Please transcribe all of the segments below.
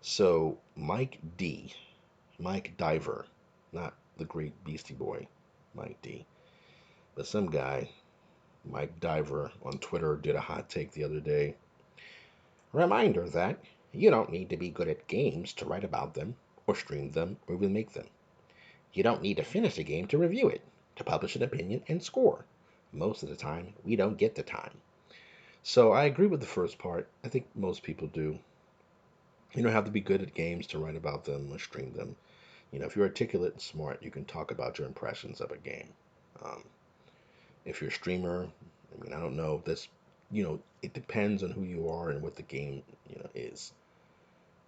So Mike D, Mike Diver, not the great Beastie Boy, Mike D, but some guy, Mike Diver on Twitter did a hot take the other day. Reminder that you don't need to be good at games to write about them, or stream them, or even make them. You don't need to finish a game to review it, to publish an opinion and score. Most of the time, we don't get the time. So I agree with the first part. I think most people do. You don't have to be good at games to write about them or stream them. If you're articulate and smart, you can talk about your impressions of a game. Um, if you're a streamer, I don't know. It depends on who you are and what the game, is.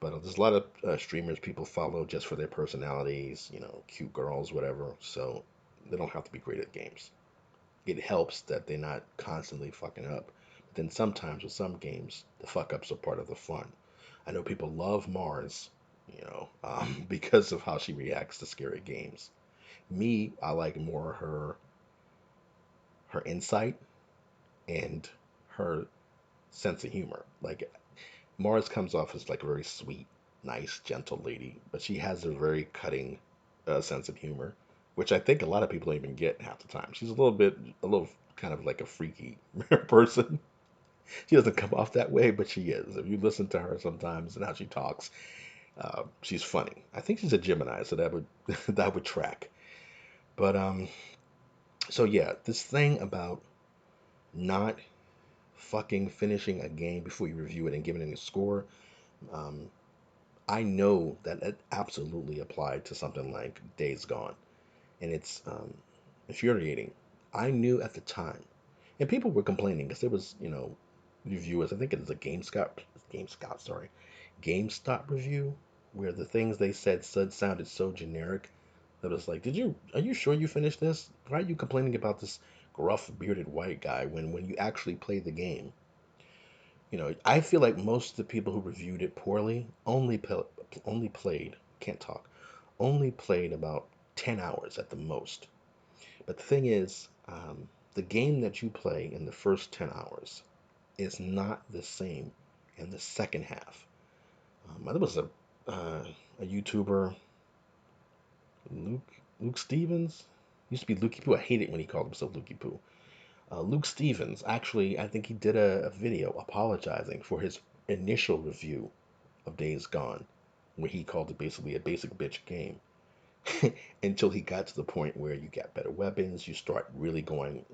But there's a lot of streamers people follow just for their personalities, cute girls, whatever. So they don't have to be great at games. It helps that they're not constantly fucking up. But then sometimes with some games, the fuck ups are part of the fun. I know people love Mars, because of how she reacts to scary games. Me, I like more her insight and her sense of humor. Like Mars comes off as like a very sweet, nice, gentle lady, but she has a very cutting sense of humor, which I think a lot of people don't even get half the time. She's a little kind of like a freaky person. She doesn't come off that way, but she is. If you listen to her sometimes and how she talks, she's funny. I think she's a Gemini, so that would that would track. But so yeah, this thing about not fucking finishing a game before you review it and giving it a score, um, I know that it absolutely applied to something like Days Gone, and it's infuriating. I knew at the time, and people were complaining because there was, reviewers. I think it's a GameStop review, where the things they said sounded so generic that was like, are you sure you finished this? Why are you complaining about this gruff bearded white guy when you actually played the game? I feel like most of the people who reviewed it poorly only played, can't talk, only played about 10 hours at the most. But the thing is, the game that you play in the first 10 hours is not the same in the second half. There was a YouTuber, Luke Stevens, used to be Lukey Poo. I hate it when he called himself Lukey Poo. Luke Stevens, actually, I think he did a video apologizing for his initial review of Days Gone, where he called it basically a basic bitch game. Until he got to the point where you get better weapons, you start really going,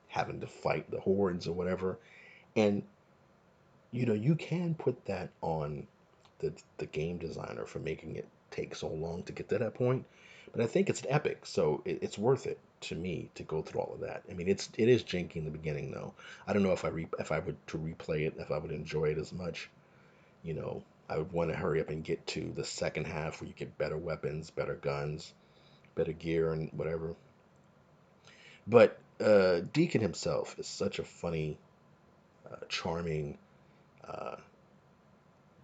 having to fight the hordes or whatever. And, you can put that on the game designer for making it take so long to get to that point. But I think it's an epic, so it's worth it to me to go through all of that. I mean, it is janky in the beginning though. I don't know if I would to replay it, if I would enjoy it as much. I would want to hurry up and get to the second half where you get better weapons, better guns, better gear, and whatever. But Deacon himself is such a funny, charming, uh,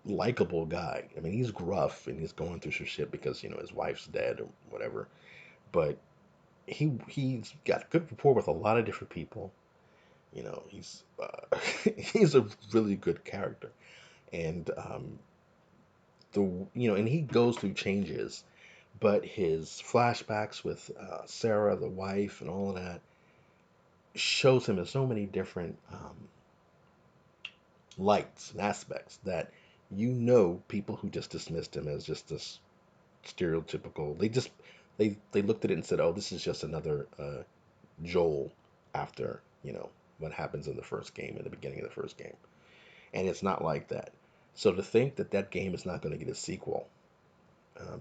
likable guy. I mean, he's gruff and he's going through some shit because his wife's dead or whatever. But he's got good rapport with a lot of different people. He's he's a really good character, and and he goes through changes, but his flashbacks with Sarah, the wife, and all of that shows him in so many different lights and aspects that people who just dismissed him as just this stereotypical. They looked at it and said, "Oh, this is just another Joel after what happens in the first game, in the beginning of the first game," and it's not like that. So to think that that game is not going to get a sequel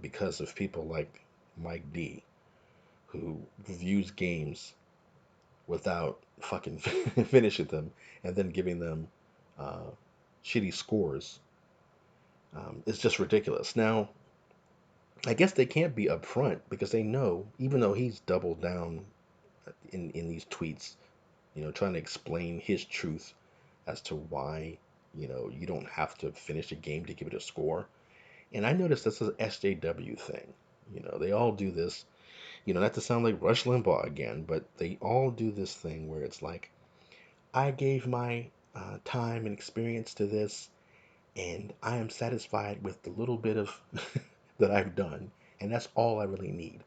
because of people like Mike D, who reviews games without fucking finishing them and then giving them uh, shitty scores, is just ridiculous. Now, I guess they can't be upfront because they know, even though he's doubled down in these tweets, trying to explain his truth as to why, you don't have to finish a game to give it a score. And I noticed this is an SJW thing. They all do this, not to sound like Rush Limbaugh again, but they all do this thing where it's like, I gave my time and experience to this, And I am satisfied with the little bit of that I've done, and that's all I really need.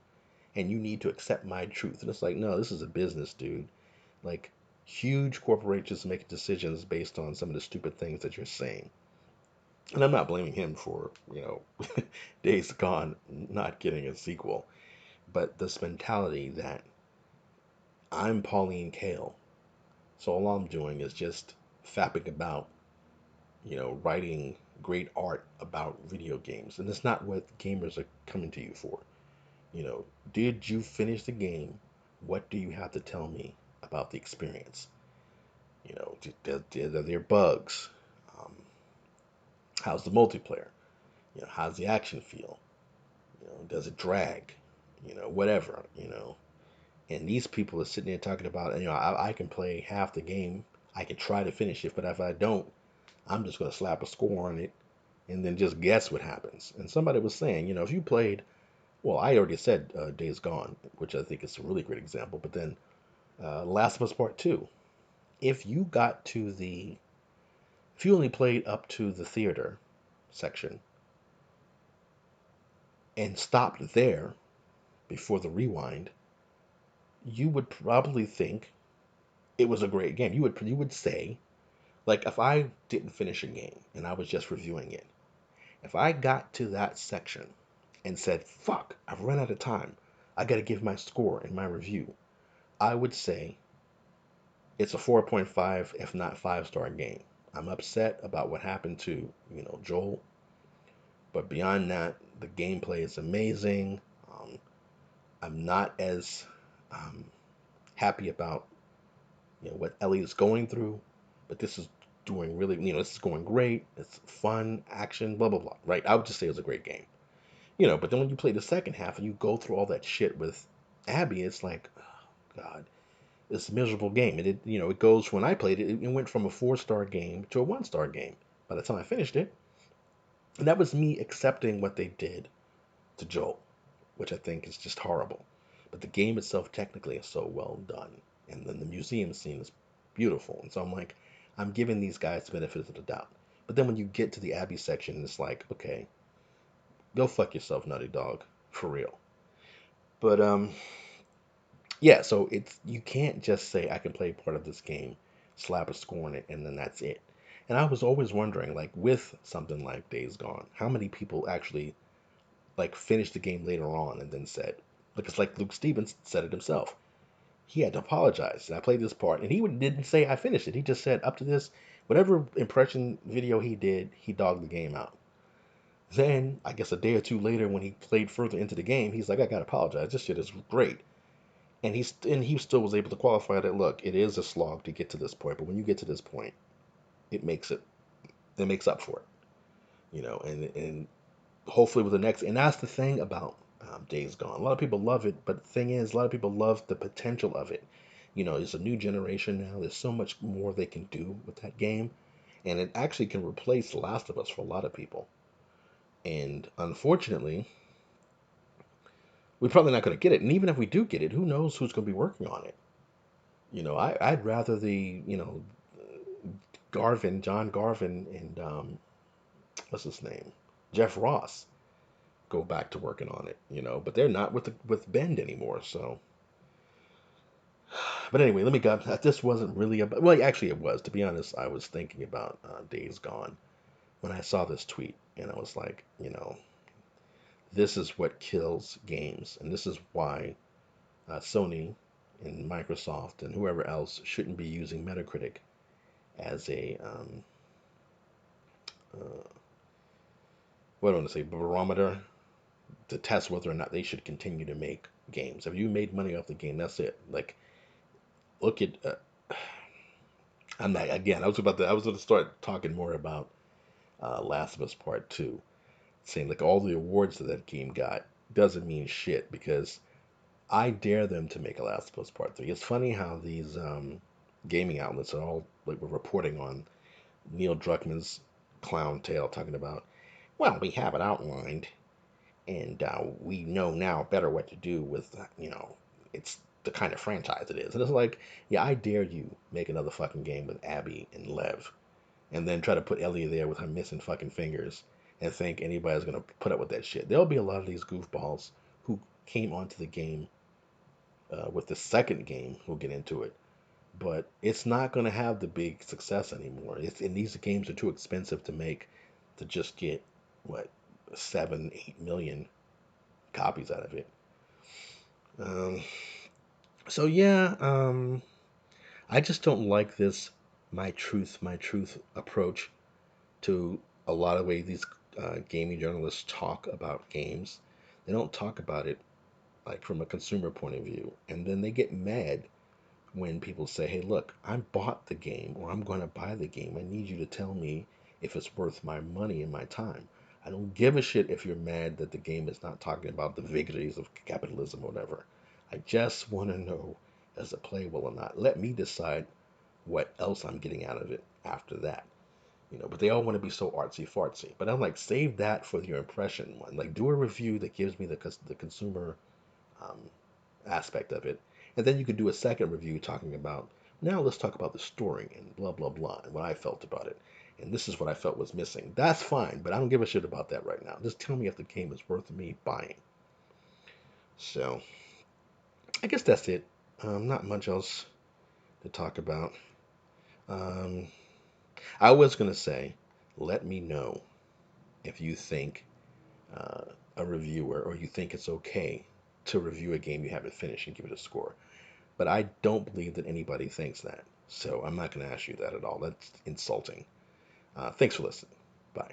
And you need to accept my truth. And it's like, no, this is a business, dude. Like, huge corporations make decisions based on some of the stupid things that you're saying. And I'm not blaming him for, Days Gone not getting a sequel, but this mentality that I'm Pauline Kael, so all I'm doing is just fapping about, writing great art about video games. And that's not what gamers are coming to you for. You know, did you finish the game? What do you have to tell me about the experience? Are there bugs? Um, how's the multiplayer? How's the action feel? Does it drag? Whatever. And these people are sitting there talking about, I can play half the game. I can try to finish it, but if I don't, I'm just going to slap a score on it and then just guess what happens. And somebody was saying, if you played, well, I already said Days Gone, which I think is a really great example, but then Last of Us Part 2. If you got to the, if you only played up to the theater section and stopped there before the rewind, you would probably think it was a great game. You would say, like, if I didn't finish a game and I was just reviewing it, if I got to that section and said, fuck, I've run out of time, I got to give my score in my review, I would say it's a 4.5, if not 5-star game. I'm upset about what happened to, Joel, but beyond that, the gameplay is amazing. Um, I'm not as um, happy about, what Ellie is going through, but this is doing really, this is going great. It's fun, action, blah blah blah. Right? I would just say it was a great game. But then when you play the second half and you go through all that shit with Abby, it's like, oh, God, it's a miserable game. It goes, when I played it, it went from a 4-star game to a 1-star game by the time I finished it. And that was me accepting what they did to Joel, which I think is just horrible. But the game itself technically is so well done. And then the museum scene is beautiful. And so I'm like, I'm giving these guys the benefit of the doubt. But then when you get to the Abby section, it's like, okay, go fuck yourself, Naughty Dog, for real. But yeah, so it's, you can't just say I can play part of this game, slap a score on it, and then that's it. And I was always wondering, like, with something like Days Gone, how many people actually like finished the game later on and then said, like, it's like Luke Stevens said it himself. He had to apologize. And I played this part, and he didn't say I finished it. He just said up to this, whatever impression video he did, he dogged the game out. Then, I guess a day or two later, when he played further into the game, he's like, I gotta apologize. This shit is great. And he still was able to qualify that. Look, it is a slog to get to this point, but when you get to this point, it makes it it makes up for it. And hopefully with the next. And that's the thing about Days Gone. A lot of people love it, but the thing is, a lot of people love the potential of it. It's a new generation now. There's so much more they can do with that game, and it actually can replace The Last of Us for a lot of people. And unfortunately, we're probably not going to get it. And even if we do get it, who knows who's going to be working on it? I'd rather the Garvin, John Garvin, and what's his name, Jeff Ross, go back to working on it. But they're not with Bend anymore. So, but anyway, let me go. This wasn't really about. Well, actually, it was. To be honest, I was thinking about Days Gone when I saw this tweet, and I was like, this is what kills games, and this is why Sony and Microsoft and whoever else shouldn't be using Metacritic as a uh, what do I want to say, barometer to test whether or not they should continue to make games. If you made money off the game, that's it. Like, look at. I'm not again. I was going to start talking more about Last of Us Part Two, saying like all the awards that game got doesn't mean shit because I dare them to make a Last of Us Part Three. It's funny how these gaming outlets are all like we're reporting on Neil Druckmann's clown tale, talking about, well, we have it outlined, and we know now better what to do with it's the kind of franchise it is. And it's like, yeah, I dare you make another fucking game with Abby and Lev. and then try to put Ellie there with her missing fucking fingers and think anybody's gonna put up with that shit. There'll be a lot of these goofballs who came onto the game with the second game who'll get into it, but it's not gonna have the big success anymore. And these games are too expensive to make to just get what 7, 8 million copies out of it. Um, so yeah, I just don't like this my truth approach to a lot of ways these gaming journalists talk about games. They don't talk about it like from a consumer point of view, and then they get mad when people say, "Hey, look, I bought the game, or I'm going to buy the game. I need you to tell me if it's worth my money and my time." I don't give a shit if you're mad that the game is not talking about the vagaries of capitalism or whatever. I just want to know, is it playable or not? Let me decide what else I'm getting out of it after that. But they all want to be so artsy fartsy. But I'm like, save that for your impression one. Like, do a review that gives me the consumer um, aspect of it, and then you could do a second review talking about, now let's talk about the story and blah blah blah and what I felt about it. And this is what I felt was missing. That's fine, but I don't give a shit about that right now. Just tell me if the game is worth me buying. So I guess that's it. Not much else to talk about. Um, I was gonna say, let me know if you think a reviewer, or you think it's okay to review a game you haven't finished and give it a score. But I don't believe that anybody thinks that. So I'm not going to ask you that at all. That's insulting. Thanks for listening. Bye.